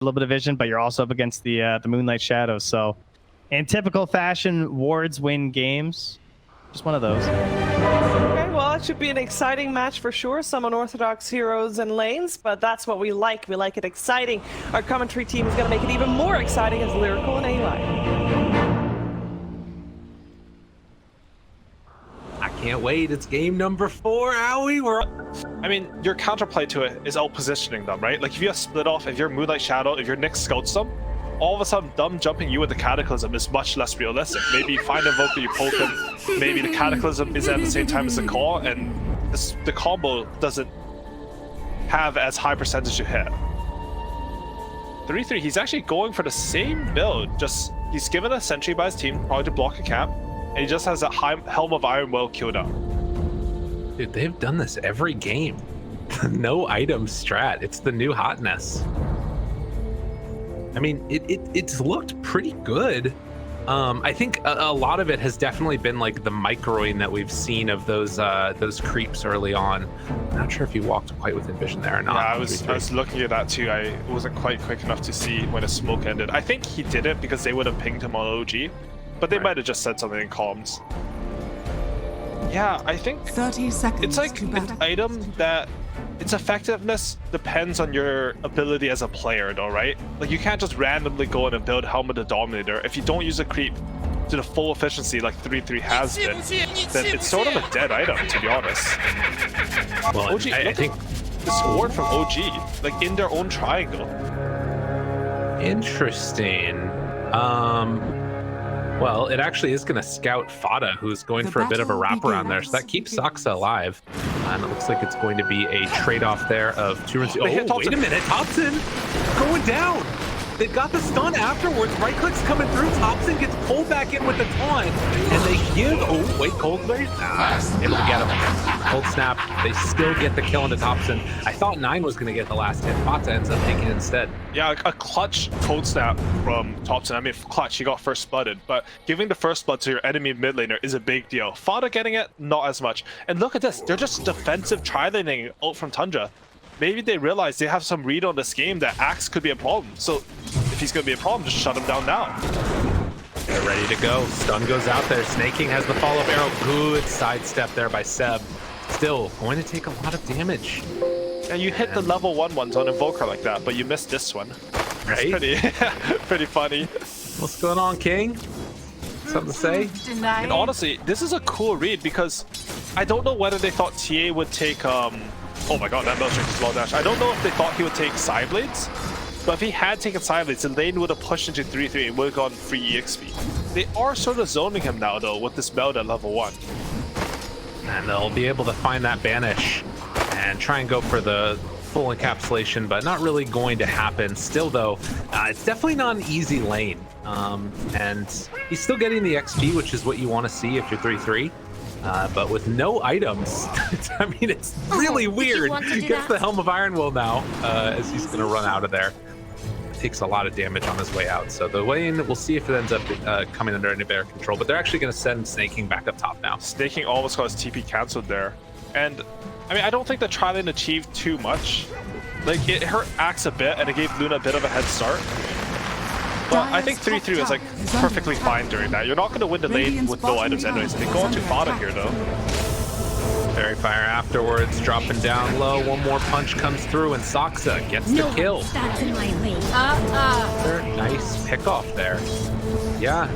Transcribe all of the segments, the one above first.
little bit of vision, but you're also up against the Moonlight Shadows. So, in typical fashion, wards win games. Just one of those. Okay, well, it should be an exciting match for sure. Some unorthodox heroes and lanes, but that's what we like. We like it exciting. Our commentary team is going to make it even more exciting as Lyrical and Ali. I can't wait. It's game number 4, Owie. I mean, your counterplay to it is out-positioning them, right? Like, if you have split off, if you're Moonlight Shadow, if your Nyx scouts them, all of a sudden, them jumping you with the Cataclysm is much less realistic. Maybe you find a Invoker, you poke him, maybe the Cataclysm is at the same time as the call, and the combo doesn't have as high percentage to hit. 3-3, he's actually going for the same build, just he's given a Sentry by his team, probably to block a camp, and he just has a Helm of Iron well queued up. Dude, they've done this every game. No item strat. It's the new hotness. I mean, it's looked pretty good. I think a lot of it has definitely been like the microing that we've seen of those creeps early on. I'm not sure if he walked quite within vision there or not. Yeah, I was looking at that too. I wasn't quite quick enough to see when the smoke ended. I think he did it because they would have pinged him on OG, but they might have just said something in comms. Yeah, I think 30 seconds. it's like an item that its effectiveness depends on your ability as a player, though, right? Like, you can't just randomly go in and build Helm of the Dominator. If you don't use a creep to the full efficiency like 3-3 has been, then it's sort of a dead item, to be honest. Well, OG, I think this ward from OG, like in their own triangle. Interesting. Well, it actually is going to scout Fada, who's going for a bit of a wraparound there, so that keeps Saksa alive. And it looks like it's going to be a trade-off there of 2 runes. Oh, wait a minute, Thompson going down. They've got the stun afterwards. Right click's coming through. Thompson gets pulled back in with the taunt, and they give. Oh, wait, cold blade. Able to get him. Cold snap. They still get the kill into Thompson. I thought 9 was going to get the last hit. Fata ends up taking it instead. Yeah, a clutch cold snap from Thompson. I mean, clutch, he got first blooded, but giving the first blood to your enemy mid laner is a big deal. Fada getting it, not as much. And look at this. They're just defensive tri-laning out from Tundra. Maybe they realize they have some read on this game that Axe could be a problem. So if he's going to be a problem, just shut him down now. They're ready to go. Stun goes out there. Snaking has the follow-up arrow. Good sidestep there by Seb. Still going to take a lot of damage. And you hit the level 1 ones on Invoker like that, but you missed this one. Right? It's pretty funny. What's going on, King? Something to say? And honestly, this is a cool read because I don't know whether they thought TA would take oh my god, that Milkshake is low dash. I don't know if they thought he would take Side Blades, but if he had taken Side Blades, the lane would have pushed into 3-3 and would have gone free EXP. They are sort of zoning him now, though, with this build at level 1. And they'll be able to find that Banish and try and go for the full encapsulation, but not really going to happen. Still, though, it's definitely not an easy lane. And he's still getting the XP, which is what you want to see if you're 3-3. But with no items, I mean, it's really weird. He gets the Helm of Iron Will now, as he's going to run out of there. Takes a lot of damage on his way out. So the way in, we'll see if it ends up coming under any better control. But they're actually going to send Snaking back up top now. Snaking almost got his TP cancelled there. And, I mean, I don't think the tri-lane achieved too much. Like, it hurt Axe a bit, and it gave Luna a bit of a head start. But I think 3-3 was like perfectly fine during that. You're not going to win the lane with no items anyways. They go into Fada here though. Fairy Fire afterwards, dropping down low. One more punch comes through and Saksa gets the kill. Nice pick off there. Yeah,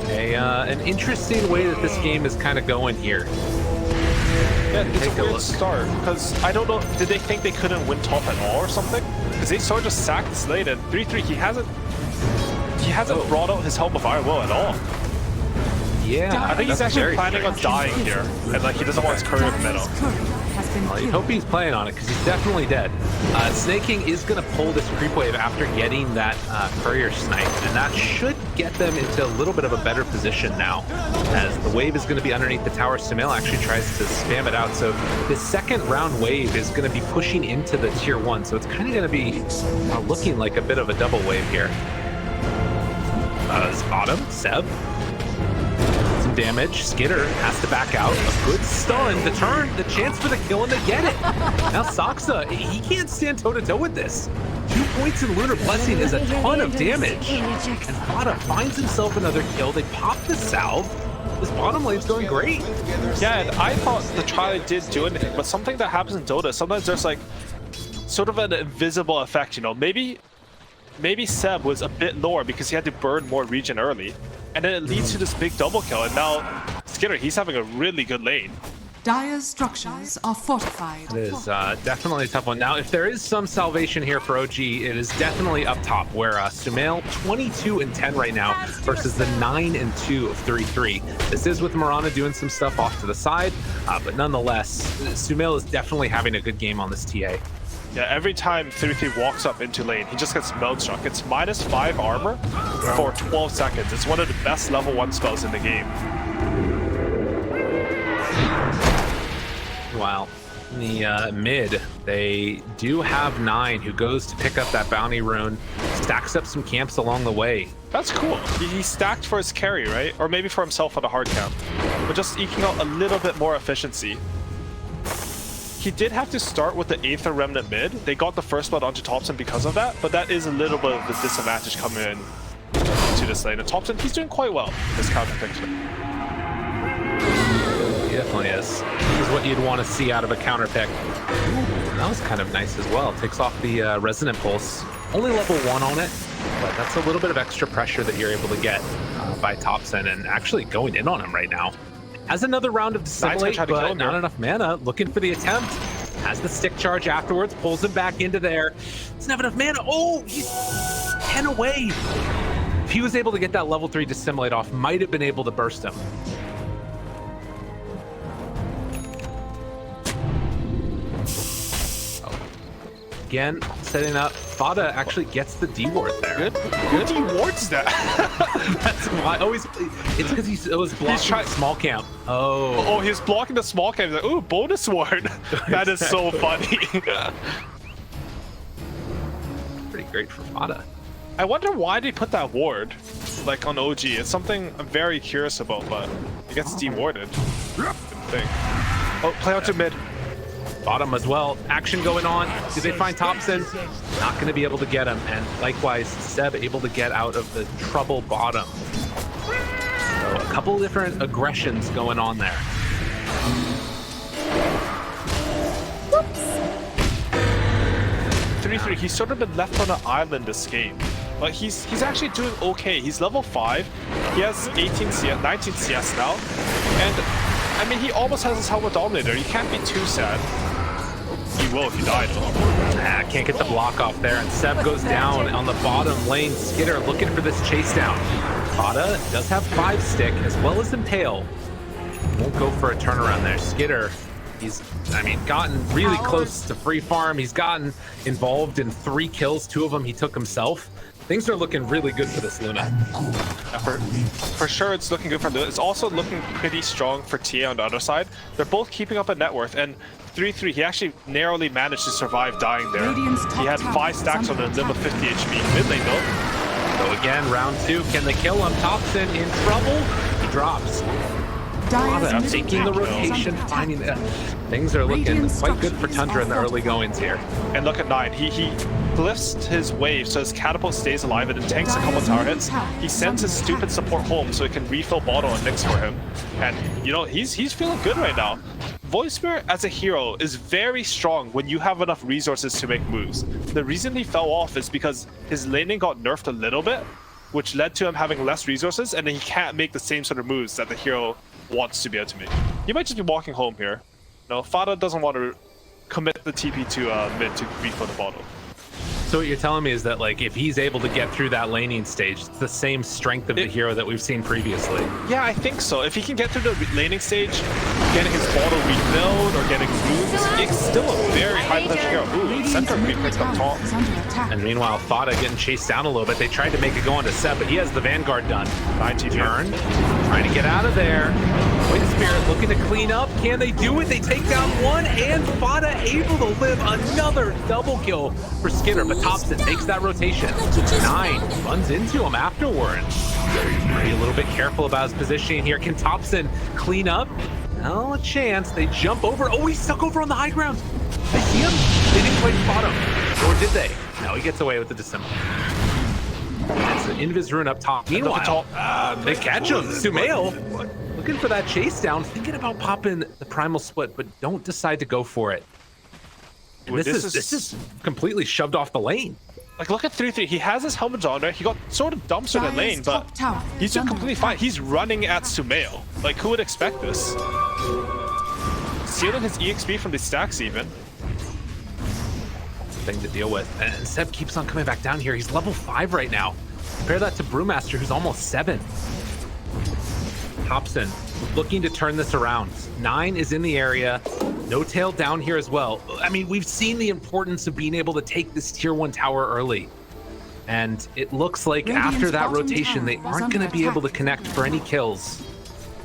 an interesting way that this game is kind of going here. Yeah, it's a weird start because I don't know, did they think they couldn't win top at all or something? Because they sort of just sacked this lane and 3-3 he hasn't brought out his Helm of Iron Will at all. Yeah, I think he's actually planning on dying here, and like he doesn't want his courier in the middle. Well, you hope he's playing on it because he's definitely dead. Snaking is going to pull this creep wave after getting that courier snipe, and that should get them into a little bit of a better position now, as the wave is going to be underneath the tower. Samil actually tries to spam it out, so this second round wave is going to be pushing into the tier 1, so it's kind of going to be looking like a bit of a double wave here. Bottom, Seb. some damage. Skidder has to back out. A good stun. The turn, the chance for the kill, and they get it. Now Saksa, he can't stand toe-to-toe with this. 2 points in Lunar Blessing is a ton of damage. And Fada finds himself another kill. They pop the salve. This bottom lane's going great. Yeah, and I thought the Tri did do anything, but something that happens in Dota, sometimes there's like sort of an invisible effect, you know. Maybe Seb was a bit lower because he had to burn more regen early, and then it leads to this big double kill, and now Skidder, he's having a really good lane. Dire's structures are fortified. It is definitely a tough one. Now, if there is some salvation here for OG, it is definitely up top, where Sumail 22-10 right now versus the 9-2 of 3-3. This is with Mirana doing some stuff off to the side, but nonetheless, Sumail is definitely having a good game on this TA. Yeah, every time 3-3 walks up into lane, he just gets meld struck. It's -5 armor for 12 seconds. It's one of the best level 1 spells in the game. While in the mid, they do have 9 who goes to pick up that bounty rune, stacks up some camps along the way. That's cool. He stacked for his carry, right? Or maybe for himself on a hard camp. But just eking out a little bit more efficiency. He did have to start with the Aether Remnant mid. They got the first blood onto Thompson because of that, but that is a little bit of the disadvantage coming in to this lane. And Thompson, he's doing quite well in this counter picture. He definitely is. This is what you'd want to see out of a counter pick. Ooh, that was kind of nice as well. Takes off the Resonant Pulse. Only level 1 on it, but that's a little bit of extra pressure that you're able to get by Thompson, and actually going in on him right now. Has another round of Dissimulate, but not enough mana. Looking for the attempt. Has the stick charge afterwards. Pulls him back into there. Doesn't have enough mana. Oh, he's 10 away. If he was able to get that level 3 Dissimulate off, might have been able to burst him. Again, setting up. Fada actually gets the D-ward there. Good. Who D-wards that? That's why. Always. It's because it was blocking small camp. Oh, he's blocking the small camp. He's like, ooh, bonus ward. That is so funny. Pretty great for Fada. I wonder why they put that ward, like on OG. It's something I'm very curious about, but it gets D-warded. Didn't think. Oh, play out to mid. Bottom as well. Action going on. Do they find Thompson? Not going to be able to get him. And likewise, Seb able to get out of the trouble bottom. So a couple different aggressions going on there. 3-3, he's sort of been left on an island this game. But he's actually doing okay. He's level 5. He has 18 CS, 19 CS now. And I mean, he almost has his helmet dominator. You can't be too sad. He will if you die though. Can't get the block off there, and Seb goes down on the bottom lane. Skidder looking for this chase down. Fada does have 5 stick as well as Impale. Won't go for a turnaround there. Skidder, he's, I mean, gotten really close to free farm. He's gotten involved in 3 kills. 2 of them he took himself. Things are looking really good for this Luna. For sure, it's looking good for Luna. It's also looking pretty strong for Tia on the other side. They're both keeping up a net worth, and 3-3, he actually narrowly managed to survive dying there. He had 5 stacks on a limb of 50 HP. Mid lane though. So again, round 2, can they kill him? Thompson in trouble. He drops. Fada taking the rotation, finding it. Things are looking quite good for Tundra in the early goings here. And look at 9. He glyphs his wave so his catapult stays alive and then tanks a couple tower hits. He sends his stupid support home so he can refill bottle and mix for him. And you know, he's feeling good right now. Voicebear as a hero is very strong when you have enough resources to make moves. The reason he fell off is because his laning got nerfed a little bit, which led to him having less resources, and then he can't make the same sort of moves that the hero wants to be able to make. He might just be walking home here. No, Fada doesn't want to commit the TP to mid to refill the bottle. So what you're telling me is that, like, if he's able to get through that laning stage, it's the same strength of the hero that we've seen previously. Yeah, I think so. If he can get through the laning stage, getting his bottle refilled or getting moves, it's still a very high potential hero. Ooh, center creep picked up top. And meanwhile, Fada getting chased down a little bit. They tried to make it go onto Seb, but he has the Vanguard done. 90 turn, trying to get out of there. Wind Spirit looking to clean up. Can they do it? They take down one, and Fada able to live another double kill for Skinner, but Thompson takes that rotation. 9 runs into him afterwards. Be a little bit careful about his positioning here. Can Thompson clean up? No, a chance. They jump over. Oh, he's stuck over on the high ground. They see him? They didn't quite spot him. Or did they? No, he gets away with the dissemble. It's an Invis rune up top. Meanwhile, they catch him. Sumail looking for that chase down, thinking about popping the primal split, but don't decide to go for it. And this is completely shoved off the lane. Like, look at 3-3. He has his helmet on, right? He got sort of dumpstered in lane, but he's doing completely fine. He's running at Sumail. Like, who would expect this? Stealing his EXP from the stacks, even. Thing to deal with. And Seb keeps on coming back down here. He's level 5 right now. Compare that to Brewmaster, who's almost 7. Hobson looking to turn this around. 9 is in the area. No tail down here as well. I mean, we've seen the importance of being able to take this tier 1 tower early. And it looks like after that rotation, they aren't going to be able to connect for any kills.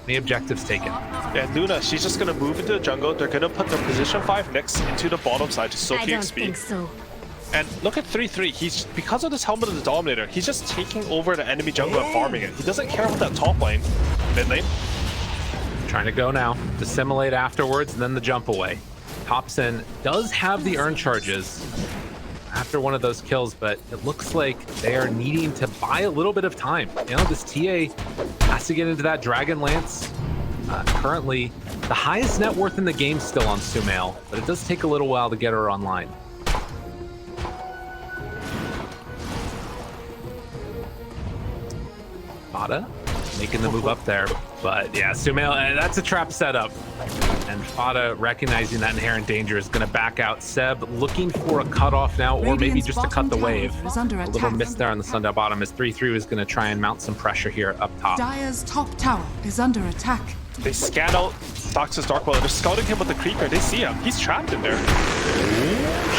Any objectives taken. Yeah, Luna, she's just going to move into the jungle. They're going to put their position 5 Nyx into the bottom side to soak the XP. Think so. And look at 3-3. He's, because of this helmet of the Dominator, he's just taking over the enemy jungle and farming it. He doesn't care about that top lane, mid lane. Trying to go now, dissimulate afterwards, and then the jump away. Thompson does have the earn charges after one of those kills, but it looks like they are needing to buy a little bit of time. You know, this TA has to get into that Dragon Lance. Currently, the highest net worth in the game still on Sumail, but it does take a little while to get her online. Fada making the move up there, but yeah, Sumail, that's a trap setup. And Fada, recognizing that inherent danger, is going to back out. Seb looking for a cutoff now, or maybe just to cut the wave. A little miss there on the Sundown bottom as 3-3 is going to try and mount some pressure here up top. Dire's top tower is under attack. They scan out Saksa's Darkwill. They're scouting him with the Creeper. They see him. He's trapped in there.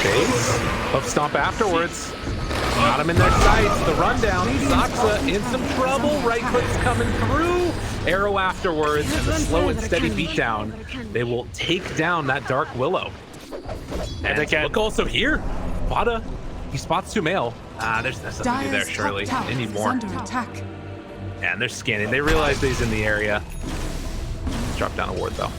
Chase. Hoof stomp afterwards. Got him in their sights. The rundown. Saksa in some trouble. Right click's coming through. Arrow afterwards. And the slow and steady beatdown. They will take down that Dark Willow. And again, look also here. Fada. He spots Sumail. There's nothing to do there, surely. They need more. And they're scanning. They realize that he's in the area. Drop down a ward though.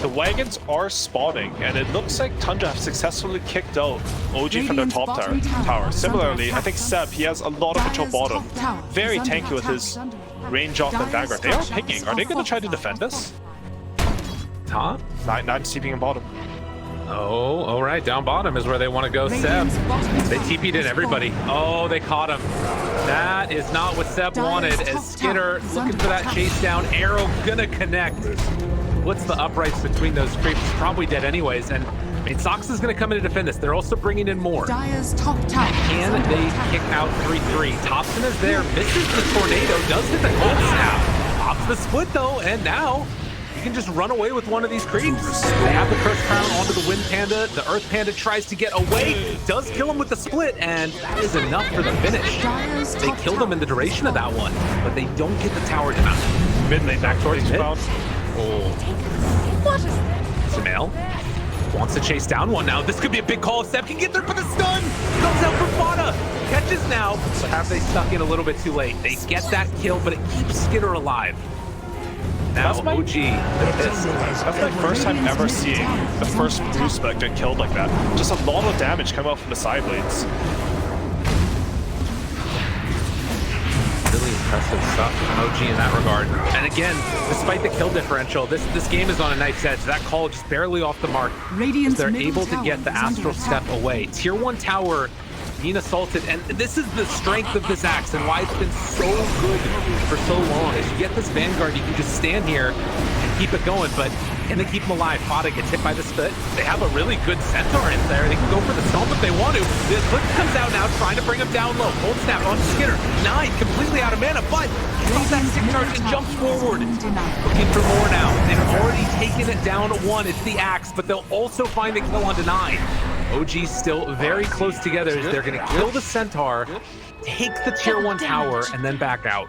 The wagons are spawning, and it looks like Tundra have successfully kicked out OG from their top tower. Similarly, I think Seb, he has a lot of control bottom. Very tanky with his range off and Vanguard. They are picking. Are they going to try to defend this? Huh? Not sleeping in bottom. Oh, all right. Down bottom is where they want to go. Seb. They TP'd in everybody. Oh, they caught him. That is not what Seb wanted, as Skinner looking for that chase down. Arrow gonna connect. What's the uprights between those creeps? Probably dead anyways. And I mean, Saksa's gonna come in to defend this. They're also bringing in more. Dire's top tower. Can they kick out 3-3? Thompson is there, misses the tornado, does hit the cold snap. Pops the split though, and now you can just run away with one of these creeps. They have the Curse Crown onto the Wind Panda. The Earth Panda tries to get away, does kill him with the split, and that is enough for the finish. They killed him in the duration of that one, but they don't get the tower down. Mid lane back towards mid. Oh. What is this? Sumail wants to chase down one now. This could be a big call. Seb can get there for the stun. Comes out for Fada. Catches now, but have they stuck in a little bit too late? They get that kill, but it keeps Skinner alive. Now OG. That's my first time ever seeing the first Brew spec get killed like that. Just a lot of damage coming out from the side blades. Really impressive stuff from OG in that regard. And again, despite the kill differential, this game is on a knife's edge. That call just barely off the mark. They're able to get the Astral Step away. Tier 1 tower being assaulted, and this is the strength of this axe and why it's been so good for so long. As you get this Vanguard, you can just stand here and keep it going, but can they keep him alive? Fada gets hit by the spit. They have a really good Centaur in there. They can go for the stomp if they want to. The Eclipse comes out now, trying to bring him down low. Cold snap on Skinner. 9 completely out of mana, but drops that stick charge and jumps forward. Looking for more now. They've already taken it down 1. It's the axe, but they'll also find the kill onto 9. OG still very close together as they're going to kill the Centaur, take the tier 1 tower, and then back out.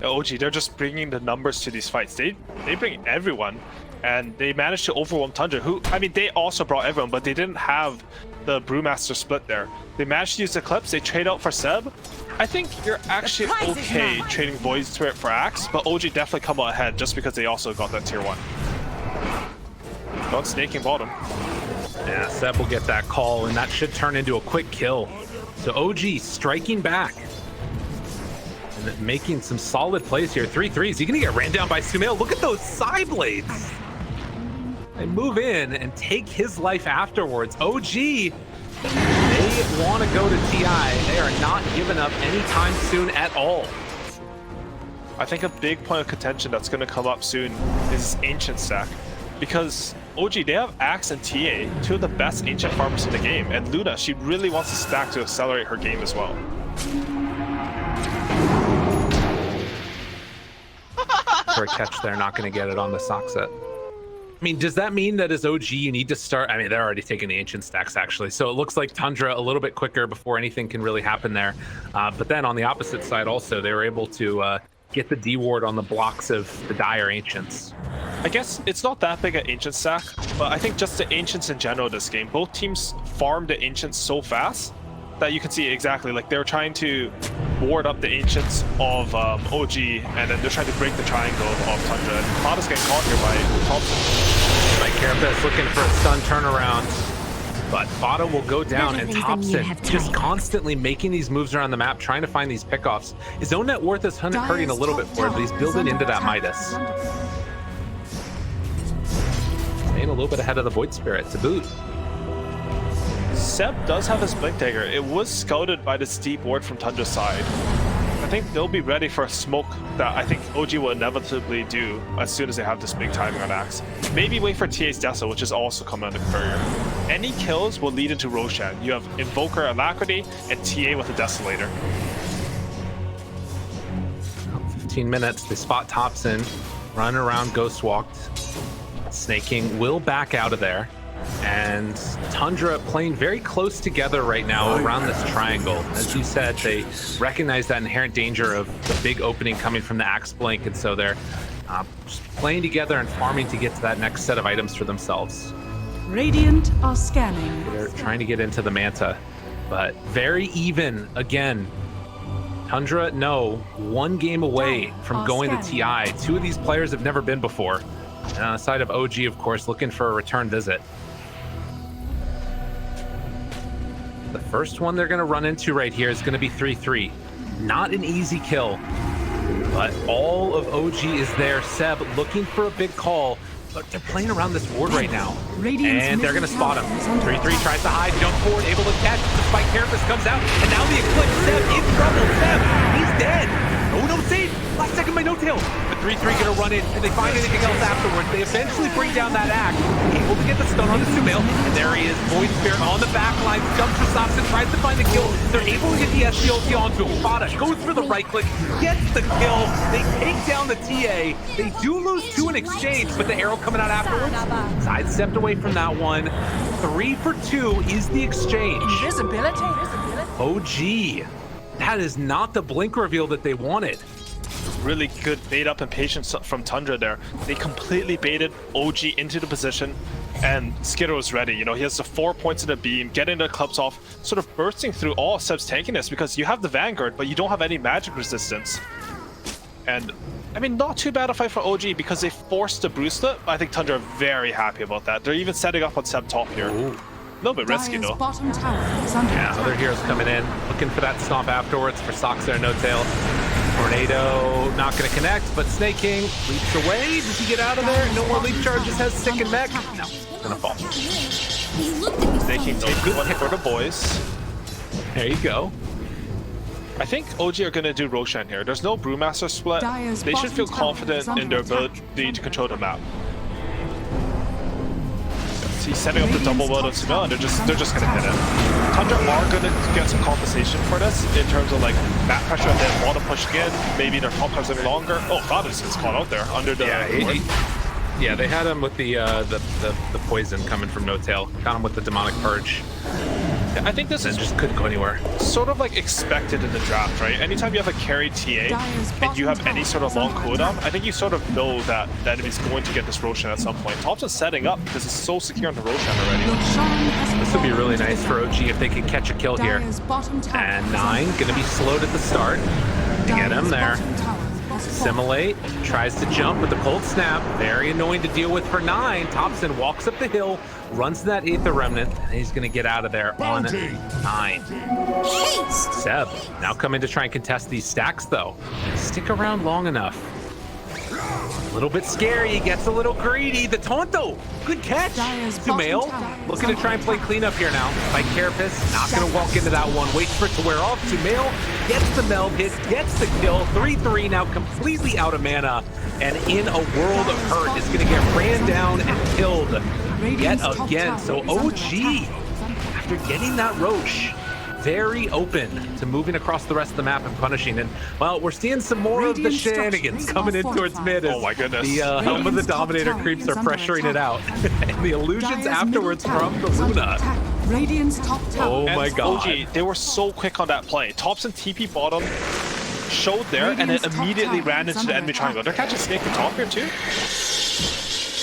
OG, they're just bringing the numbers to these fights. They bring everyone, and they managed to overwhelm Tundra, who, I mean, they also brought everyone, but they didn't have the Brewmaster split there. They managed to use the clips, they trade out for Seb. I think you're actually okay trading Void Spirit for Axe, but OG definitely come out ahead just because they also got that tier 1. Not snaking bottom. Yeah, Seb will get that call, and that should turn into a quick kill. So OG striking back. And making some solid plays here. 3-3s. He's gonna get ran down by Sumail. Look at those side blades. They move in and take his life afterwards. OG, they want to go to TI. They are not giving up anytime soon at all. I think a big point of contention that's going to come up soon is Ancient stack. Because OG, they have Axe and TA, two of the best Ancient farmers in the game. And Luna, she really wants to stack to accelerate her game as well. For a catch there, not going to get it on the Saksa. I mean, does that mean that as OG you need to start? I mean, they're already taking the Ancient stacks, actually. So it looks like Tundra a little bit quicker before anything can really happen there. But then on the opposite side also, they were able to get the D ward on the blocks of the Dire Ancients. I guess it's not that big an Ancient stack, but I think just the Ancients in general this game, both teams farm the Ancients so fast that you can see exactly, like they're trying to ward up the Ancients of OG, and then they're trying to break the triangle of Tundra. And Fada's getting caught here by Thompson. Mike Carapace looking for a stun turnaround, but Fada will go down, and Thompson just constantly making these moves around the map, trying to find these pickoffs. His own net worth is hurting a little bit for him, but he's building into that Midas. Staying a little bit ahead of the Void Spirit to boot. Seb does have his Blink Dagger. It was scouted by the steep ward from Tundra's side. I think they'll be ready for a smoke that I think OG will inevitably do as soon as they have this big timing on Axe. Maybe wait for TA's Deso, which is also coming on the courier. Any kills will lead into Roshan. You have Invoker Alacrity and TA with a Desolator. 15 minutes, they spot Thompson, run around Ghost Walked. Snaking will back out of there. And Tundra playing very close together right now around this triangle. As you said, they recognize that inherent danger of the big opening coming from the Axe Blink, and so they're just playing together and farming to get to that next set of items for themselves. Radiant are scanning. They're trying to get into the Manta, but very even again. Tundra, no, one game away from going to TI. Two of these players have never been before. And on the side of OG, of course, looking for a return visit. The first one they're going to run into right here is going to be 3-3. Not an easy kill, but all of OG is there. Seb looking for a big call, but they're playing around this ward right now. And they're going to spot him. 3-3 tries to hide, jump forward, able to catch. The Spike Carapace comes out, and now the Eclipse. Seb in trouble. Seb, he's dead. Oh, no save. Last second by No Tail. The 3-3 gonna run in, and they find anything else afterwards. They eventually bring down that Axe, able to get the stun on the Sumail, and there he is, Void Spirit on the back line, jumps for Saksa, tries to find the kill. They're able to get the SDLT onto him. Fada goes for the right click, gets the kill. They take down the TA. They do lose two in exchange, but the arrow coming out afterwards, sidestepped away from that one. 3 for 2 is the exchange. Invisibility. OG. That is not the blink reveal that they wanted. Really good bait up and patience from Tundra there. They completely baited OG into the position, and Skidder was ready. You know, he has the 4 points in the beam, getting the clubs off, sort of bursting through all of Seb's tankiness because you have the Vanguard, but you don't have any magic resistance. And I mean, not too bad a fight for OG because they forced the Brewster. I think Tundra are very happy about that. They're even setting up on Seb top here. Ooh. A little bit risky though. Bottom tower is under attack. Other heroes coming in, looking for that stomp afterwards for Saksa and No Tail. Tornado not going to connect, but Snaking leaps away. Does he get out of there? No more leap charges, has stick and mech. No, gonna fall. Snaking takes good hit for the boys. There you go. I think OG are going to do Roshan here. There's no Brewmaster split. They should feel confident in their ability to control the map. He's setting up the double world on Sumail, and they're just gonna hit it. Tundra are gonna get some compensation for this in terms of like map pressure and then bottom pushing in. Maybe their top times living longer. Oh, Fada's is caught out there under the. Yeah, they had him with the poison coming from No Tail. Got him with the demonic purge. I think this and is just couldn't go anywhere. sort of like expected in the draft, right? Anytime you have a carry TA and you have any sort of long cooldown, I think you sort of know that the enemy's going to get this Roshan at some point. Thompson's setting up because it's so secure on the Roshan already. This would be really nice for OG if they could catch a kill here. And 9 gonna be slowed at the start to get him there. Assimilate, tries to jump with the cold snap. Very annoying to deal with for 9. Thompson walks up the hill, runs to that Aether Remnant, and he's gonna get out of there on 9. Seb now coming to try and contest these stacks though. Stick around long enough. A little bit scary, gets a little greedy. The taunt though, good catch. Sumail looking to try and play cleanup here now. By Carapace, not gonna walk into that one. Waits for it to wear off. Sumail gets the meld hit, gets the kill. 3-3 now completely out of mana. And in a world of hurt is gonna get ran down and killed yet again. So OG, after getting that Roche, very open to moving across the rest of the map and punishing. And well, we're seeing some more of the shenanigans coming in towards mid. Oh my goodness. The Helm of the Dominator creeps are pressuring it out. And the illusions afterwards from the Luna. Radiant's top tower. Oh my And god. OG, they were so quick on that play. Thompson TP bottom, showed there, and then immediately ran into the enemy triangle. They're catching Snake from top here too.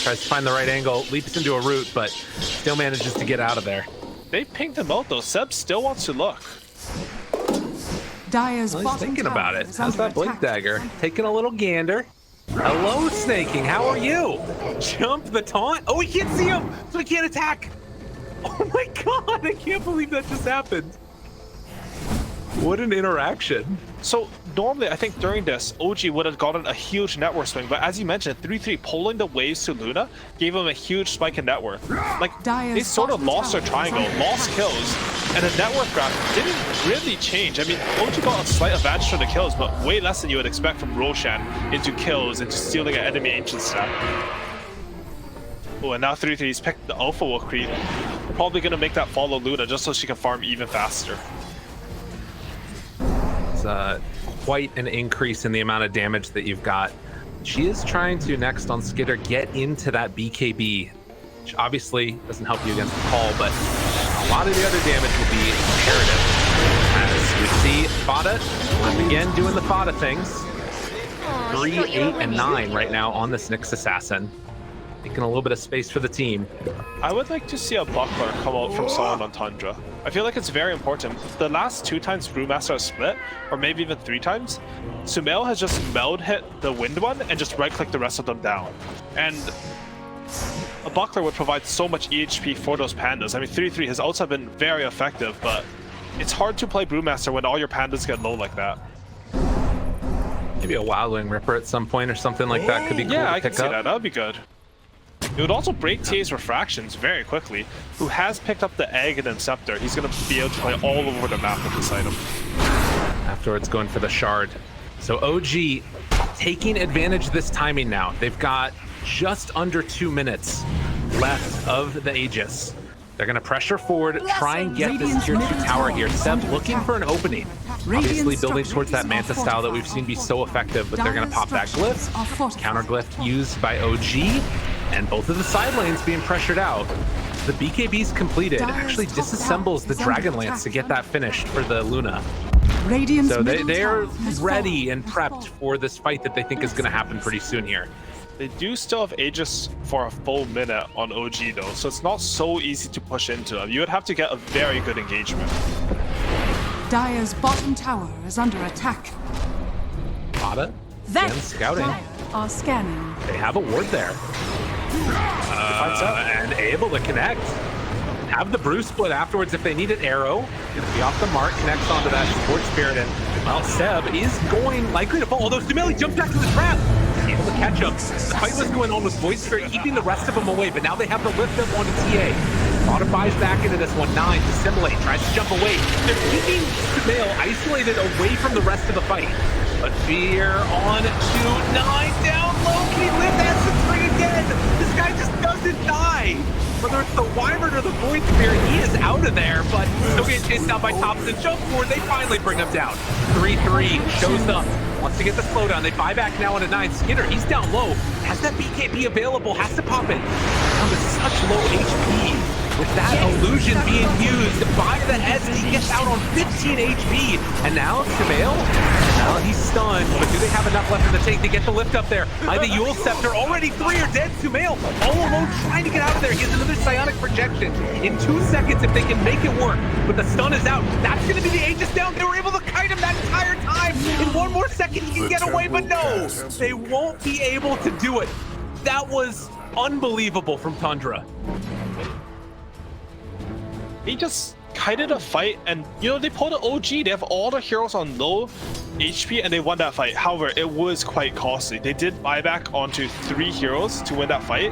Tries to find the right angle, leaps into a root, but still manages to get out of there. They pinged him out though. Seb still wants to look. Dire's Well, he's bottom thinking tower about it. is How's under that Blink attack. Dagger? Taking a little gander. Hello, Snaking. How are you? Jump the taunt. Oh, he can't see him, so he can't attack. Oh my god, I can't believe that just happened. What an interaction. So normally I think during this, OG would have gotten a huge net worth swing, but as you mentioned, 3-3 pulling the waves to Luna gave him a huge spike in net worth. Like, they sort of lost their triangle, lost kills, and the net worth graph didn't really change. I mean, OG got a slight advantage from the kills, but way less than you would expect from Roshan into kills, into stealing an enemy ancient stack. Oh, and now 3-3's picked the Alpha Wolf creep. Probably gonna make that follow Luna just so she can farm even faster. It's quite an increase in the amount of damage that you've got. She is trying to, next on Skitter, get into that BKB, which obviously doesn't help you against the call, but a lot of the other damage will be imperative. As we see Fada, once again doing the Fada things. 3, 8, and 9 right now on this Nyx Assassin. Making a little bit of space for the team. I would like to see a buckler come out from someone on Tundra. I feel like it's very important. The last 2 times Brewmaster has split, or maybe even 3 times, Sumail has just meld hit the wind one and just right click the rest of them down. And a buckler would provide so much EHP for those pandas. I mean, 3-3 has also been very effective, but it's hard to play Brewmaster when all your pandas get low like that. Maybe a Wildwing Ripper at some point or something like that could be cool Yeah, to I can pick see up. that. That would be good. It would also break TA's refractions very quickly. Who has picked up the Egg and then Scepter, he's going to be able to play all over the map with this item. Afterwards going for the Shard. So OG taking advantage of this timing now. They've got just under 2 minutes left of the Aegis. They're going to pressure forward, try and get this tier 2 tower here. Seb looking for an opening. Obviously building towards that Manta style that we've seen be so effective, but they're going to pop that glyph. Counter glyph used by OG, and both of the side lanes being pressured out. The BKB's completed, actually disassembles the Dragon Lance to get that finished for the Luna. So they're ready and prepped for this fight that they think is going to happen pretty soon here. They do still have Aegis for a full minute on OG though, so it's not so easy to push into them. You would have to get a very good engagement. Dire's bottom tower is under attack. Fada, again scouting. Dire are scanning. They have a ward there. And able to connect. Have the brew split afterwards if they need it. Arrow gonna be off the mark, connects onto that support spirit, and well, Seb is going likely to fall. Although Sumeli jumps back to the trap, able to catch him. The fight was going on with Voice Spirit, keeping the rest of them away, but now they have to lift them onto TA. Modifies back into this one. 9 to Simulate, tries to jump away. They're keeping Sumail isolated away from the rest of the fight. But Fear on to 9 down low. Can he live that spring again? This guy just doesn't die. Whether it's the Wyvern or the Void Spirit, he is out of there, but still getting chased down by Thompson. Jump forward, they finally bring him down. 3-3 shows up, wants to get the slowdown. They buy back now into 9. Skinner, he's down low. Has that BKB available, has to pop it. Down to such low HP. with that illusion being used by the SD, he gets out on 15 HP. And now Sumail, well, he's stunned, but do they have enough left in the tank to get the lift up there? By the Yule Scepter, already 3 are dead. Sumail all alone trying to get out of there. He has another psionic projection in 2 seconds if they can make it work. But the stun is out. That's going to be the Aegis down. They were able to kite him that entire time. In 1 more second, he can get away, but no, they won't be able to do it. That was unbelievable from Tundra. He just kited a fight, and you know, they pulled an OG. They have all the heroes on low HP, and they won that fight. However, it was quite costly. They did buy back onto 3 heroes to win that fight.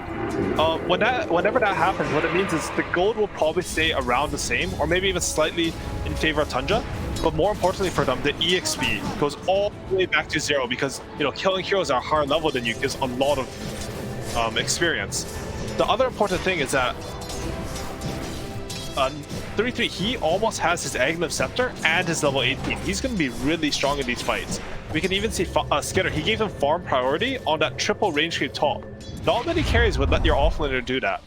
Whenever that happens, what it means is the gold will probably stay around the same, or maybe even slightly in favor of Tundra. But more importantly for them, the EXP goes all the way back to 0 because, you know, killing heroes at a higher level than you gives a lot of experience. The other important thing is that 33, he almost has his Aghanim Scepter and his level 18. He's going to be really strong in these fights. We can even see Skitter, he gave him farm priority on that triple range creep top. Not many carries would let your offlaner do that.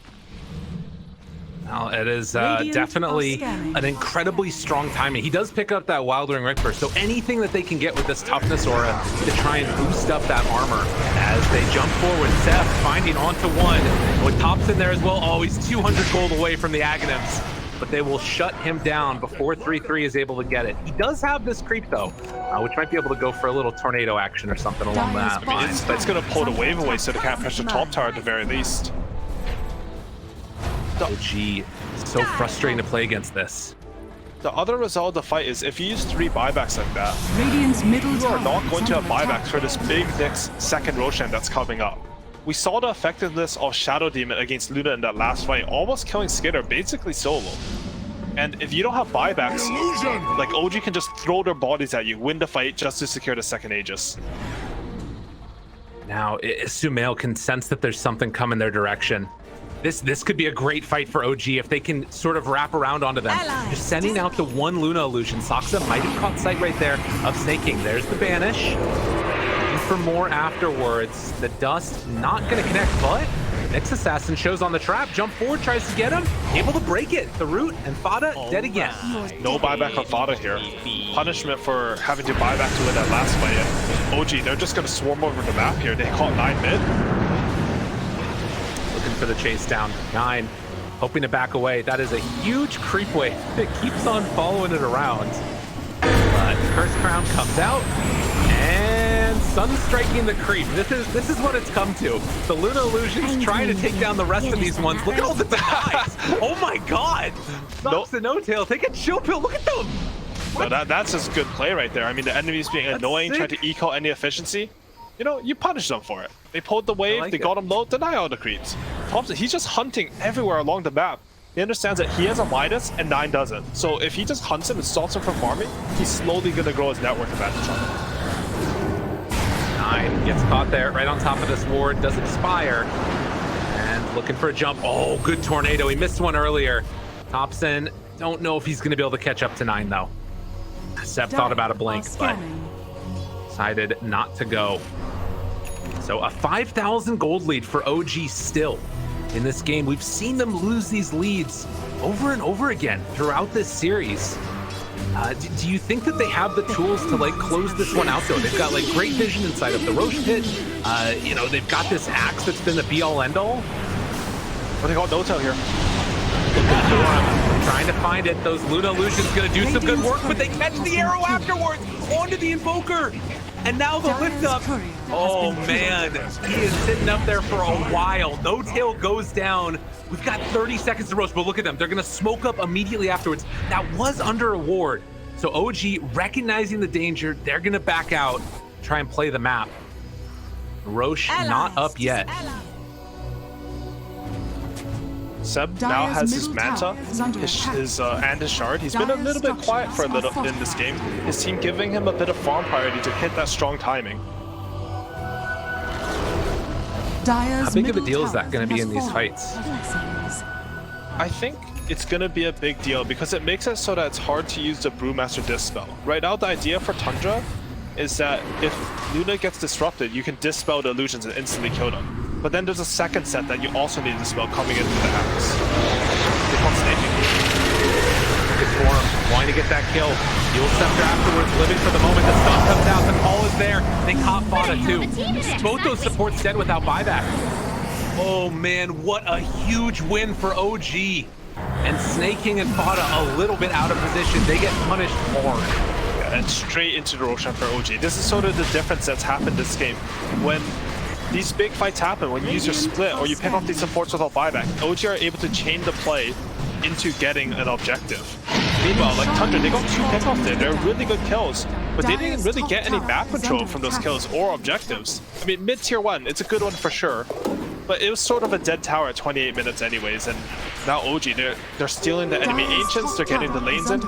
Well, it is definitely an incredibly strong timing. He does pick up that Wild Ring Rick Burst, so anything that they can get with this toughness aura to try and boost up that armor as they jump forward. Seth finding onto 1. With Tops in there as well, always 200 gold away from the Aghanims, but they will shut him down before 3-3 is able to get it. He does have this creep though, which might be able to go for a little tornado action or something along that line. It's going to pull the wave away so they can't push the top tower at the very least. OG, so frustrating to play against this. The other result of the fight is if you use 3 buybacks like that, Radiant's middle you are tower not is going to have under buybacks attack. for this big next second Roshan that's coming up. We saw the effectiveness of Shadow Demon against Luna in that last fight, almost killing Skitter basically solo. And if you don't have buybacks, like OG can just throw their bodies at you, win the fight just to secure the second Aegis. Now, Sumail can sense that there's something coming their direction. This could be a great fight for OG if they can sort of wrap around onto them. Just sending out the 1 Luna illusion. Saksa might have caught sight right there of Snaking. There's the banish. Looking for more afterwards. The dust not going to connect, but Nyx Assassin shows on the trap. Jump forward, tries to get him. Able to break it. The root and Fada dead again. No buyback on Fada here. Punishment for having to buy back to win that last fight. And OG, they're just going to swarm over the map here. They caught 9 mid. For the chase down. 9 hoping to back away. That is a huge creep wave that keeps on following it around. But Curse Crown comes out and Sun striking the creep. This is what it's come to. The Luna Illusion's trying to take down the rest of these ones. Look at all the demise. Oh my god. Knocks the no-tail. Take a chill pill. Look at them. No, that's just good play right there. I mean, the enemies being annoying, trying to eco any efficiency. You know, you punish them for it. They pulled the wave, they got him low, deny all the creeps. Thompson, he's just hunting everywhere along the map. He understands that he has a Midas and 9 doesn't. So if he just hunts him and stops him from farming, he's slowly going to grow his network advantage on him. 9 gets caught there, right on top of this ward, does expire. And looking for a jump. Oh, good tornado. He missed one earlier. Thompson, don't know if he's going to be able to catch up to 9 though. Seb thought about a blink, but decided not to go. So a 5,000 gold lead for OG still in this game. We've seen them lose these leads over and over again throughout this series. Do you think that they have the tools to like close this one out though? They've got like great vision inside of the Roche pit. You know, they've got this axe that's been the be all end all. But they got no-tail here. Trying to find it. Those Luna Illusions gonna do some good work, but they catch the arrow afterwards onto the Invoker. And now the lift up. Oh man, he is sitting up there for a while. No tail goes down. We've got 30 seconds to roast, but look at them. They're gonna smoke up immediately afterwards. That was under a ward. So OG recognizing the danger, they're gonna back out, try and play the map. Roche not up yet. Seb now has his Manta and his Shard. He's been a little bit quiet for a little in this game. His team giving him a bit of farm priority to hit that strong timing. How big of a deal is that going to be in these fights? I think it's going to be a big deal because it makes it so that it's hard to use the Brewmaster Dispel. Right now, the idea for Tundra is that if Luna gets disrupted, you can dispel the illusions and instantly kill them. But then there's a second set that you also need to dispel coming into the house. They call snaking. Good for him. Wanting to get that kill. Fuel Scepter afterwards, living for the moment. The stun comes out. The call is there. They caught Fada too. Both those supports dead without buyback. Oh man, what a huge win for OG. And Snaking and Fada a little bit out of position. They get punished hard. And straight into the Roshan for OG. This is sort of the difference that's happened this game. When these big fights happen, when you use your split or you pick off these supports without buyback, OG are able to chain the play into getting an objective. Meanwhile, like Tundra, they got 2 pickoffs there. They're really good kills, but they didn't really get any map control from those kills or objectives. I mean, mid-tier 1, it's a good one for sure, but it was sort of a dead tower at 28 minutes anyways, and now OG, they're stealing the enemy ancients, they're getting the lanes in.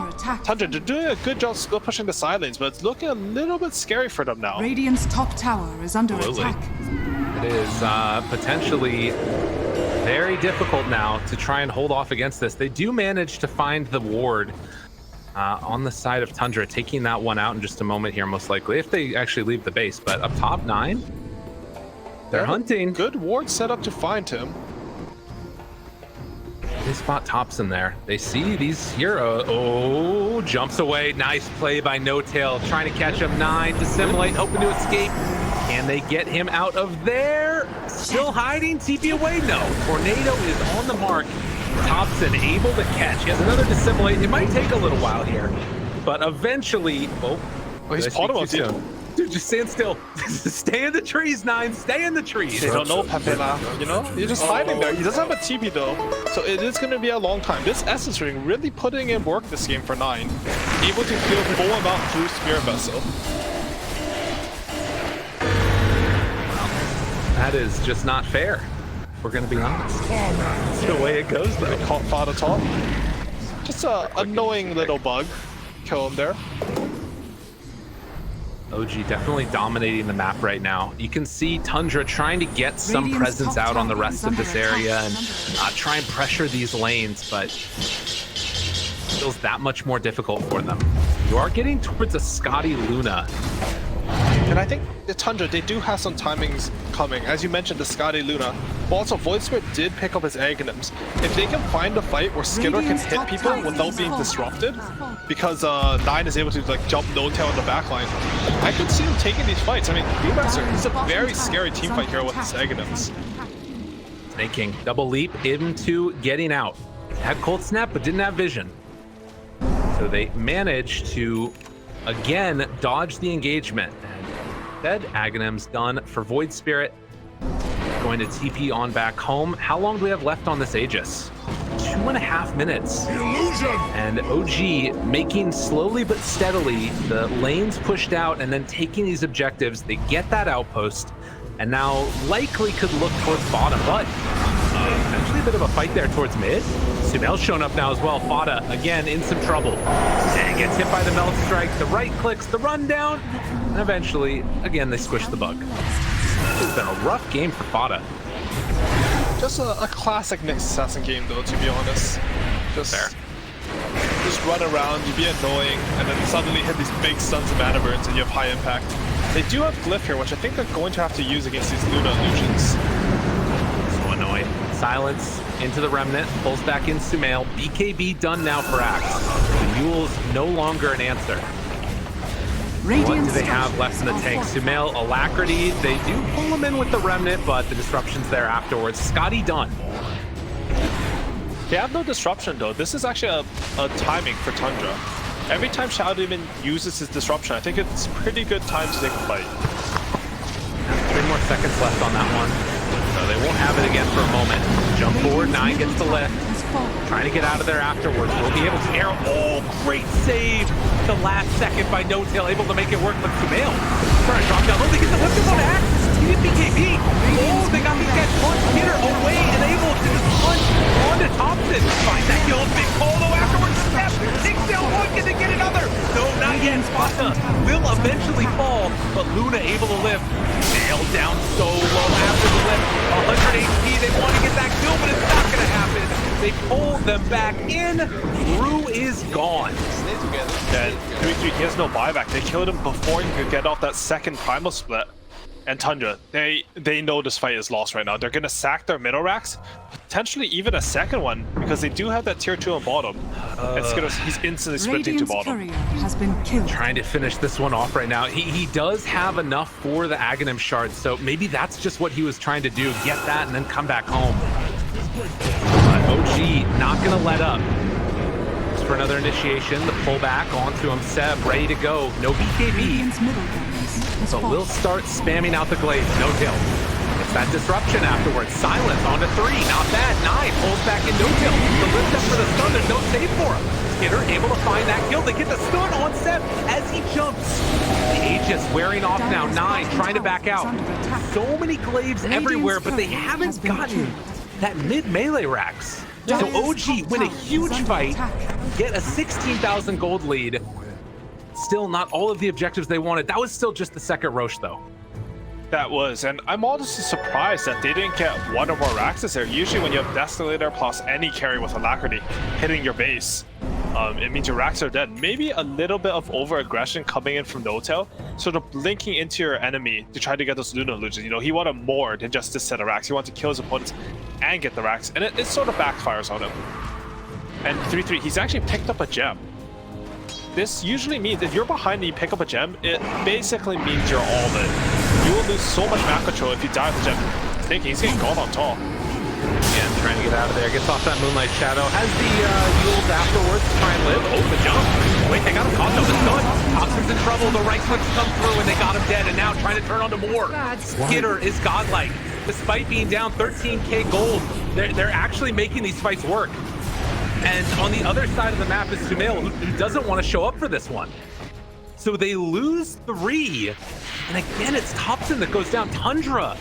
Tundra, they're doing a good job split pushing the side lanes, but it's looking a little bit scary for them now. Radiant's top tower is under attack. It is potentially very difficult now to try and hold off against this. They do manage to find the ward on the side of Tundra, taking that one out in just a moment here, most likely, if they actually leave the base. But up top 9, they're hunting. Good ward set up to find him. They spot Tops in there. They see these heroes. Oh, jumps away. Nice play by No Tail, trying to catch him. 9, dissimulate, hoping to escape. Can they get him out of there? Still hiding, TP away? No. Tornado is on the mark. Thompson able to catch. He has another dissimulate. It might take a little while here, but eventually, He's part soon. Dude, just stand still. Stay in the trees, 9. Stay in the trees. They don't know Pepela, you know? You're just hiding there. He doesn't have a TP though, so it is going to be a long time. This Essence Ring really putting in work this game for 9. Able to kill full amount through Spirit Vessel. That is just not fair. We're going to be honest. That's the way it goes, though. They caught Fada top. Just a annoying little bug. Kill him there. OG definitely dominating the map right now. You can see Tundra trying to get some presence out on the rest of this area and try and pressure these lanes, but it feels that much more difficult for them. You are getting towards a Scotty Luna. And I think the Tundra, they do have some timings coming. As you mentioned, the Scotty Luna. But also, Void Spirit did pick up his Aghanims. If they can find a fight where Skidder can hit people without being disrupted, because 9 is able to like jump No Tail in the backline, I could see him taking these fights. I mean, Brewmaster, he's a very scary teamfight here with his Aghanims. Snaking, double leap into getting out. Had Cold Snap, but didn't have vision. So they managed to, again, dodge the engagement. Dead Aghanims done for Void Spirit. Going to TP on back home. How long do we have left on this Aegis? 2.5 minutes. And OG making slowly but steadily the lanes pushed out and then taking these objectives. They get that outpost and now likely could look towards bottom, but eventually a bit of a fight there towards mid. Sumail's shown up now as well. Fada again in some trouble and gets hit by the Melt Strike. The right clicks, the rundown, and eventually again they squish the bug. It's been a rough game for Fada. Just a classic next assassin game though, to be honest. Just run around, you be annoying, and then suddenly hit these big stuns of mana burns and you have high impact. They do have Glyph here, which I think they're going to have to use against these Luna illusions. So annoying. Silence into the Remnant, pulls back in Sumail. BKB done now for Axe. The Mule's no longer an answer. What do they have left in the tank? Sumail, Alacrity, they do pull him in with the Remnant, but the disruption's there afterwards. Scotty done. They have no disruption though. This is actually a timing for Tundra. Every time Shadow Demon uses his disruption, I think it's pretty good time to take a fight. 3 more seconds left on that one. So they won't have it again for a moment. Jump forward, 9 gets the lift. Trying to get out of there afterwards. We'll be able to arrow. Oh, great save. The last second by No Tail, able to make it work with Sumail. Trying to drop down. Oh, they get the lift on Axe. He did BKB. Oh, they got the catch. Punch hitter away and able to just punch onto Thompson. Finds that kill. Big call though afterwards. Step. Takes down one. Can they get another? No, not yet. Spata will eventually fall, but Luna able to lift. Nailed down so low after the lift. 100 HP. They want to get that kill, but it's not going to happen. They pulled them back in. Brew is gone. Yeah, he has no buyback. They killed him before he could get off that second primal split. and Tundra, they know this fight is lost right now. They're gonna sack their middle racks, potentially even a second one, because they do have that tier 2 on bottom. He's instantly sprinting to Radiant's bottom. courier has been killed. Trying to finish this one off right now. He does have enough for the Aghanim shard, so maybe that's just what he was trying to do. Get that and then come back home. But OG not gonna let up. Just for another initiation, the pullback onto him. Seb ready to go. No BKB. Radiant's middle barracks is So we'll start spamming out the glaives. No tilt. It's that disruption afterwards. Silence onto 3. Not bad. 9 pulls back in no tilt. The lift up for the stun. There's no save for him. Skitter able to find that kill. They get the stun on Seb as he jumps. The Aegis wearing off now. 9 trying to back out. So many glaives everywhere, but they haven't gotten that mid melee racks. So OG win a huge fight, get a 16,000 gold lead. Still not all of the objectives they wanted. That was still just the second Roche though. That was, and I'm honestly surprised that they didn't get one or more racks there. Usually when you have Desolator plus any carry with Alacrity hitting your base, it means your racks are dead. Maybe a little bit of over-aggression coming in from No-Tail, sort of blinking into your enemy to try to get those Luna illusions. You know, he wanted more than just this set of racks. He wanted to kill his opponents and get the racks, and it sort of backfires on him. And 3-3, he's actually picked up a gem. This usually means if you're behind and you pick up a gem, it basically means you're all in. You will lose so much map control if you die with the gem. Thinking he's getting gone on top. Again, trying to get out of there. Gets off that Moonlight Shadow. Has the Yules afterwards to try and live. Oh, the jump. Wait, they got him caught though. It's done. Toxin's in trouble. The right clicks come through and they got him dead. And now trying to turn on to more. Skitter is godlike. Despite being down 13k gold, they're actually making these fights work. And on the other side of the map is Sumail, who doesn't want to show up for this one. So they lose 3. And again, it's Topson that goes down. Tundra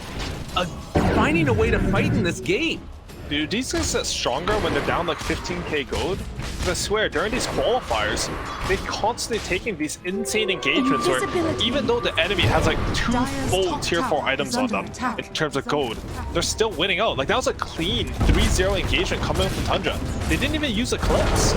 finding a way to fight in this game. Dude, these guys get stronger when they're down like 15k gold. I swear, during these qualifiers, they're constantly taking these insane engagements where even though the enemy has like 2 full tier 4 items on them in terms of gold, they're still winning out. Like that was a clean 3-0 engagement coming from Tundra. They didn't even use Eclipse.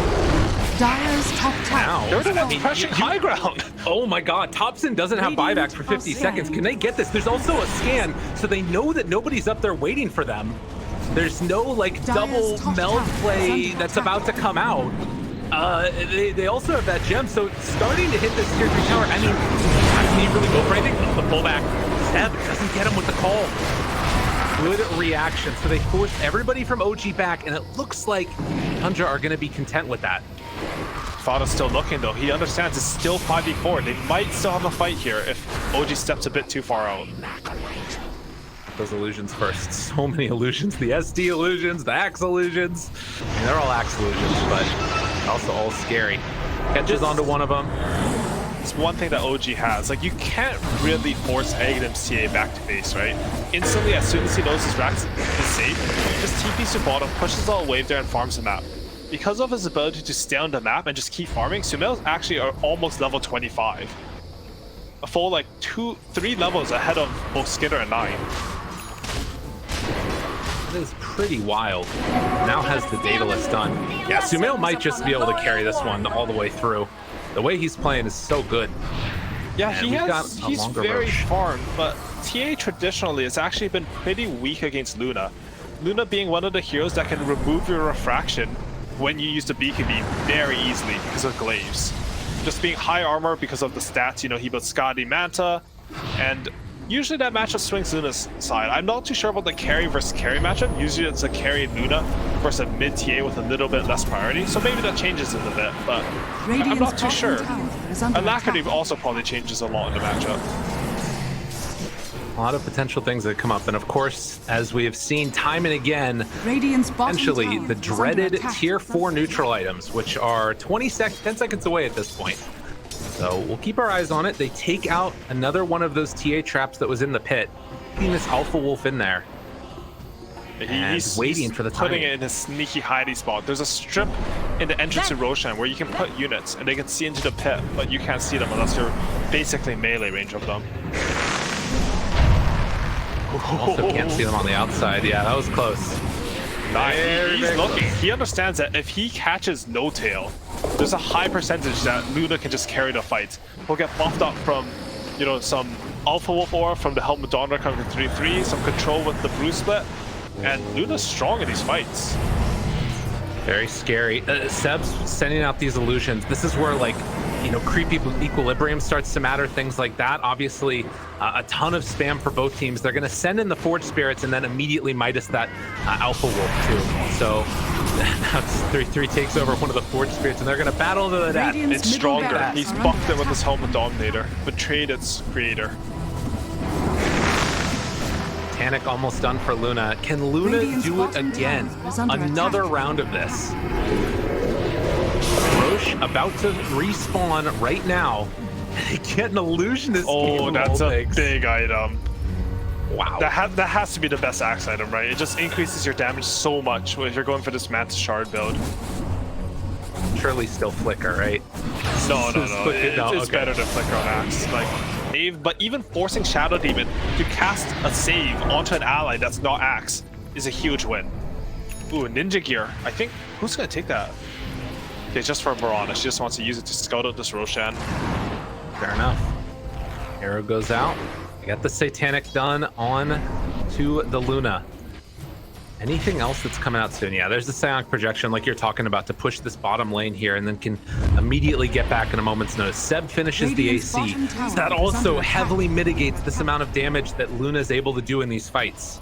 Dire's top tower. They're the ones pressuring high ground. Oh my god, Topson doesn't have buyback for 50 seconds. Can they get this? There's also a scan, so they know that nobody's up there waiting for them. There's no like double meld play that's about to come out. They also have that gem, so starting to hit this tier 3 tower. I mean, can he really go for anything? The pullback. Seb doesn't get him with the call. Good reaction. So they forced everybody from OG back, and it looks like Tundra are going to be content with that. Fada's still looking though. He understands it's still 5v4. They might still have a fight here if OG steps a bit too far out. Those illusions first. So many illusions. The SD illusions, the Axe illusions. I mean, they're all Axe illusions, but also all scary. Catches onto one of them. It's one thing that OG has. Like, you can't really force Aghanim's TA back to base, right? Instantly, as soon as he knows his racks is safe, just TPs to bottom, pushes all wave there, and farms the map. Because of his ability to stay on the map and just keep farming, Sumail's actually are almost level 25. A full, like, 2-3 levels ahead of both Skitter and 9. That is pretty wild. Now has the Daedalus done. Yeah, Sumail might just be able to carry this one all the way through. The way he's playing is so good. Yeah, And he's very farmed, but TA traditionally has actually been pretty weak against Luna. Luna being one of the heroes that can remove your refraction when you use the BKB very easily because of glaives. Just being high armor because of the stats, you know, he builds Skadi Manta, and usually that matchup swings Luna's side. I'm not too sure about the carry versus carry matchup. Usually it's a carry Luna versus a mid TA with a little bit less priority, so maybe that changes it a bit, but I'm not too sure. Alacrity also probably changes a lot in the matchup. A lot of potential things that come up, and of course, as we have seen time and again, potentially the dreaded tier 4 neutral items, which are 10 seconds away at this point. So we'll keep our eyes on it. They take out another one of those TA traps that was in the pit, keeping this Alpha Wolf in there. He's waiting for the timing. Putting it in a sneaky hiding spot. There's a strip in the entrance to Roshan where you can put units and they can see into the pit, but you can't see them unless you're basically melee range of them. Also can't see them on the outside. Yeah, that was close. He's looking. He understands that if he catches No Tail, there's a high percentage that Luna can just carry the fight. He'll get buffed up from, you know, some Alpha Wolf aura from the Helmet Donner coming to 3-3, some control with the Brew split, and Luna's strong in these fights. Very scary. Seb's sending out these illusions. This is where, like, you know, creepy equilibrium starts to matter, things like that. Obviously, a ton of spam for both teams. They're going to send in the Forge Spirits and then immediately Midas that Alpha Wolf too. So now 3-3 takes over one of the Forge Spirits and they're going to battle to the death. It's stronger. He's buffed it with his Helmet Dominator, betrayed its creator. Titanic almost done for Luna. Can Luna do it again? Another round of this. Roche about to respawn right now. They get an illusionist. Oh, that's a big item. Wow. That has to be the best axe item, right? It just increases your damage so much if you're going for this Mantis Shard build. Surely still Flicker, right? No. It's better than Flicker on axe. Like, but even forcing Shadow Demon to cast a save onto an ally that's not axe is a huge win. Ooh, Ninja Gear. I think who's gonna take that? Okay, just for Verona. She just wants to use it to scout out this Roshan. Fair enough. Arrow goes out. I got the Satanic done on to the Luna. Anything else that's coming out soon? Yeah, there's the Psionic Projection like you're talking about to push this bottom lane here and then can immediately get back in a moment's notice. Seb finishes the AC. So that also heavily mitigates this amount of damage that Luna is able to do in these fights.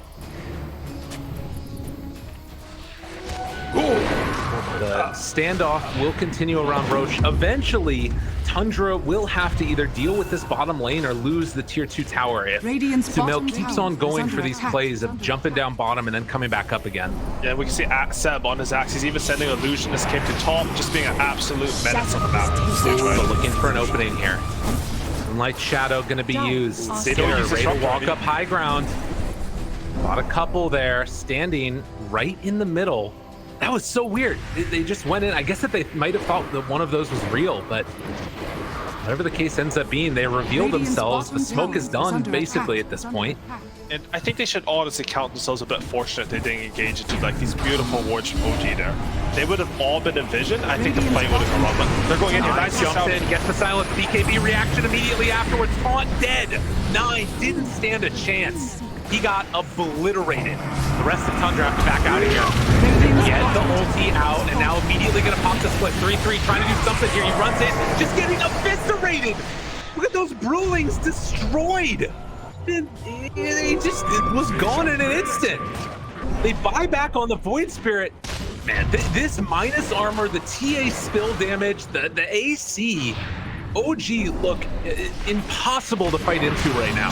The standoff will continue around Roche. Eventually, Tundra will have to either deal with this bottom lane or lose the tier 2 tower if Sumail keeps on going for these plays of jumping down bottom and then coming back up again. Yeah, we can see Seb on his axe. He's even sending Illusionist Cape to top, just being an absolute menace on the map. So looking for an opening here. Light Shadow going to be used. They don't use ready to walk up high ground. Got a couple there, standing right in the middle. That was so weird. They just went in. I guess that they might have thought that one of those was real, but whatever the case ends up being, they reveal themselves. The smoke is done, basically, at this point. And I think they should honestly count themselves a bit fortunate they didn't engage into like these beautiful wards from OG there. They would have all been envisioned. I think the fight would have gone wrong, but they're going in here. Nice jumps in, gets the silence. BKB reaction immediately afterwards. Taunt dead. 9 didn't stand a chance. He got obliterated. The rest of Tundra have to back out of here. Get the ulti out, and now immediately gonna pop the split. 3-3, trying to do something here. He runs in, just getting eviscerated. Look at those Brewlings destroyed. It was gone in an instant. They buy back on the Void Spirit. Man, this minus armor, the TA spill damage, the AC, OG look impossible to fight into right now.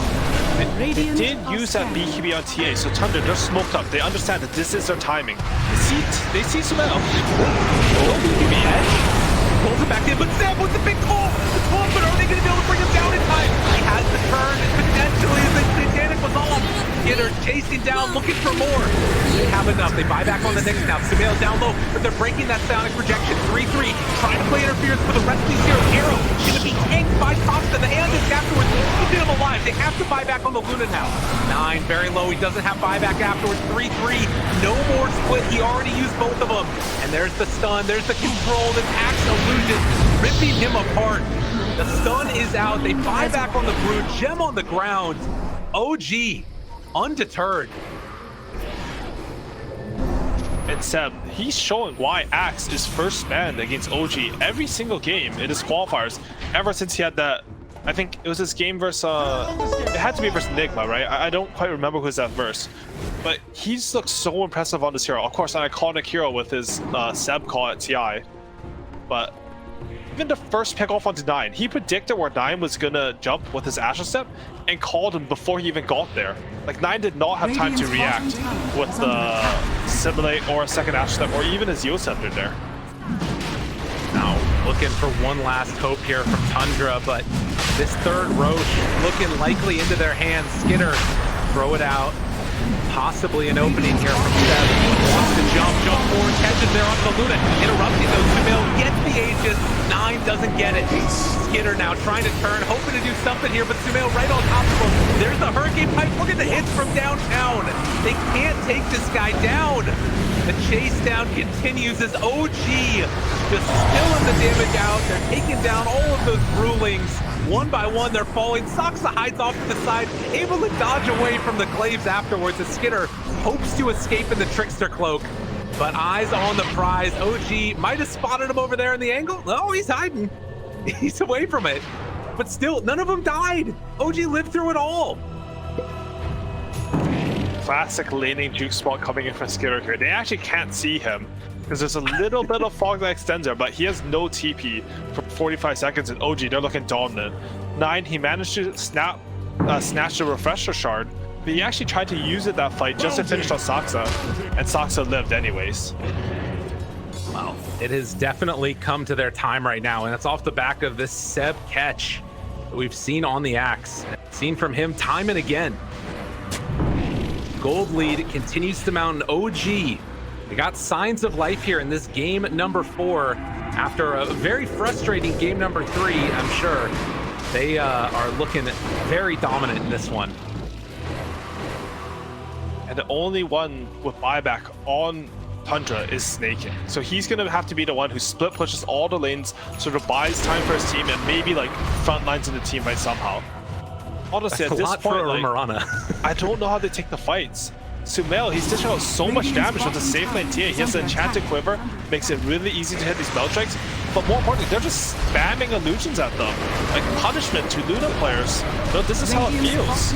They did use that BKB on TA, so Tundra, they're smoked up. They understand that this is their timing. They see Sumail. BKB edge. Pulls it back in, but Sam with the big call! The call, but are they going to be able to bring him down in time? He has the turn, potentially, as the Satanic was off. Skitter chasing down, looking for more. They have enough. They buy back on the next now. Sumail down low, but they're breaking that Psionic Projection. 3-3, trying to play interference for the rest of these heroes. Arrow going to be tanked by Saksa. The hand is afterwards. Keeping him alive. They have to buy back on the Luna now. 9, very low. He doesn't have buyback afterwards. 3-3, no more split. He already used both of them. And there's the stun. There's the control. This axe illusion ripping him apart. The stun is out. They buy back on the Brood. Gem on the ground. OG, undeterred. And Seb, he's showing why Axe is first banned against OG every single game in his qualifiers ever since he had that. I think it was his game versus it had to be versus Enigma, right? I don't quite remember who's that verse, but he's looked so impressive on this hero. Of course, an iconic hero with his Seb call at TI, but even the first pick off onto 9, he predicted where 9 was gonna jump with his Astral Step and called him before he even got there. Like 9 did not have time to react with the Simulate or a second Astral Step or even his Yo Scepter there. Now looking for one last hope here from Tundra, but this third Roche looking likely into their hands. Skitter, throw it out. Possibly an opening here from Seb. Wants to jump forward, catches there on the Luna. Interrupting those. Sumail gets the Aegis. 9 doesn't get it. Skitter now trying to turn, hoping to do something here, but Sumail right on top of him. There's the Hurricane Pipe. Look at the hits from downtown. They can't take this guy down. The chase down continues as OG just spilling the damage out. They're taking down all of those Brewlings. one by one, they're falling. Saksa hides off to the side, able to dodge away from the glaives afterwards as Skitter hopes to escape in the Trickster cloak. But eyes on the prize. OG might have spotted him over there in the angle. Oh, he's hiding. He's away from it. But still, none of them died. OG lived through it all. Classic laning juke spot coming in from Skitter here. They actually can't see him because there's a little bit of fog that extends there, but he has no TP for 45 seconds, and OG, they're looking dominant. 9, he managed to snatch the refresher shard, but he actually tried to use it that fight just to finish on Saksa, and Saksa lived anyways. Well, it has definitely come to their time right now, and it's off the back of this Seb catch that we've seen on the Axe. Seen from him time and again. Gold lead continues to mount. OG, they got signs of life here in this game number 4 after a very frustrating game number 3, I'm sure. They are looking very dominant in this one. And the only one with buyback on Tundra is snaking. So he's going to have to be the one who split pushes all the lanes, sort of buys time for his team, and maybe like front lines in the team by somehow. Honestly, That's at this point, like, I don't know how they take the fights. Sumail, he's dishing out so much damage with the safe lane Ti. He has the enchanted quiver, makes it really easy to hit these bell strikes. But more importantly, they're just spamming illusions at them. Like punishment to Luna players. No, this is how it feels.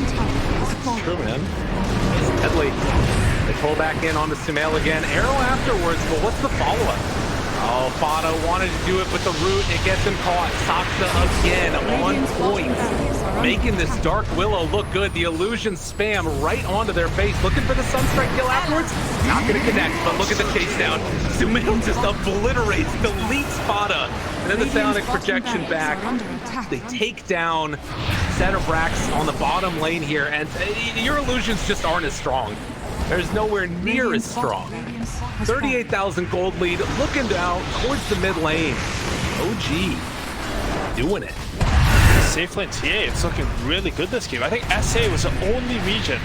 True, man. It's deadly. They pull back in onto Sumail again. Arrow afterwards, but what's the follow-up? Oh, Fado wanted to do it, but the root, it gets him caught. Saksa again on point. Making this Dark Willow look good. The illusion spam right onto their face. Looking for the Sunstrike kill afterwards. Not going to connect, but look at the chase down. Sumail just obliterates, deletes Fada. And then the Psionic projection back. They take down set of racks on the bottom lane here, and your illusions just aren't as strong. There's nowhere near as strong. 38,000 gold lead, looking down towards the mid lane. OG doing it. Safe lane TA, it's looking really good this game. I think SA was the only region,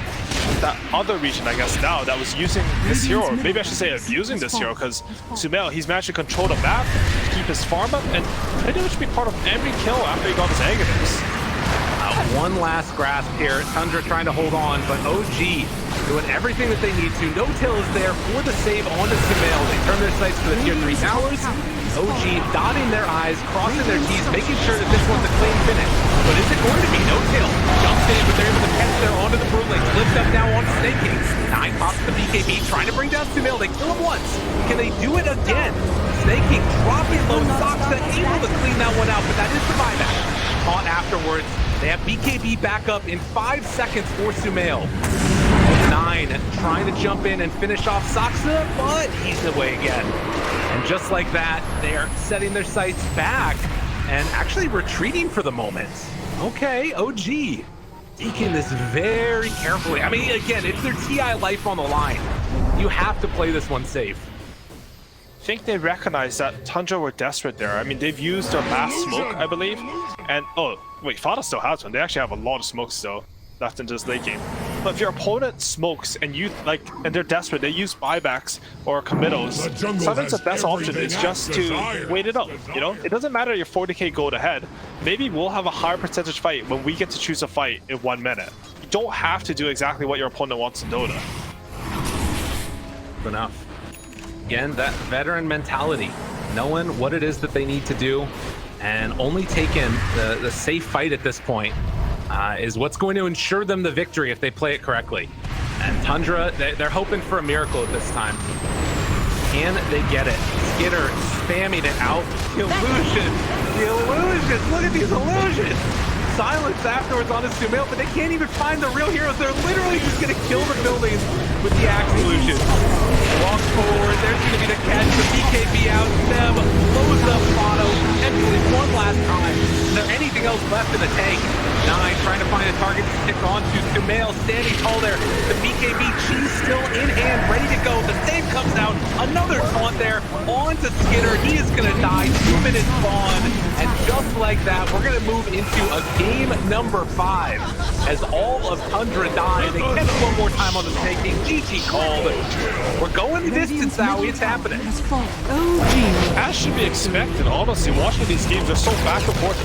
that other region I guess now, that was using this hero. Or maybe I should say abusing this hero, because Sumail, he's managed to control the map, keep his farm up, and pretty much be part of every kill after he got his Aghanis. One last grasp here. Tundra trying to hold on, but OG doing everything that they need to. No-Tail is there for the save onto Sumail. They turn their sights to the tier 3 towers. OG dotting their I's, crossing their T's, making sure that this one's a clean finish. But is it going to be? No-Tail jumps in, but they're able to catch there onto the Brewmaster. Lift up now on Snaking. 9 pops the BKB, trying to bring down Sumail. They kill him once. Can they do it again? Snaking, dropping low. Saksa able to clean that one out, but that is the buyback. Caught afterwards. They have BKB back up in 5 seconds for Sumail. 9 trying to jump in and finish off Saksa, but he's away again. And just like that, they are setting their sights back and actually retreating for the moment. Okay, OG taking this very carefully. I mean, again, it's their TI life on the line. You have to play this one safe. I think they recognize that Tundra were desperate there. I mean, they've used their last smoke, I believe. And, oh, wait, Fada still has one. They actually have a lot of smokes still left in this late game. But if your opponent smokes and you, like, and they're desperate, they use buybacks or committos, sometimes the best option is just to wait it out, you know? It doesn't matter your 40k gold ahead. Maybe we'll have a higher percentage fight when we get to choose a fight in 1 minute. You don't have to do exactly what your opponent wants in Dota. Enough. Again, that veteran mentality, knowing what it is that they need to do, and only taking the safe fight at this point is what's going to ensure them the victory if they play it correctly. And Tundra, they're hoping for a miracle at this time. Can they get it? Skitter spamming it out. The illusions, look at these illusions! Silence afterwards on his Sumail, but they can't even find the real heroes. They're literally just going to kill the buildings with the Axe illusion. Walks forward, there's going to be the catch, the BKB out, Seb blows up Fado, empties one last time. Is there anything else left in the tank? 9 trying to find a target to stick onto. Sumail standing tall there. The BKB cheese still in hand, ready to go. The save comes out. Another taunt there onto Skitter. He is going to die. 2 minutes spawn. And just like that, we're going to move into a game number 5 as all of Tundra die. They catch one more time on the snaking. GG called. We're going the distance now. It's happening. OG. As should be expected, honestly. Watching these games, they're so back and forth.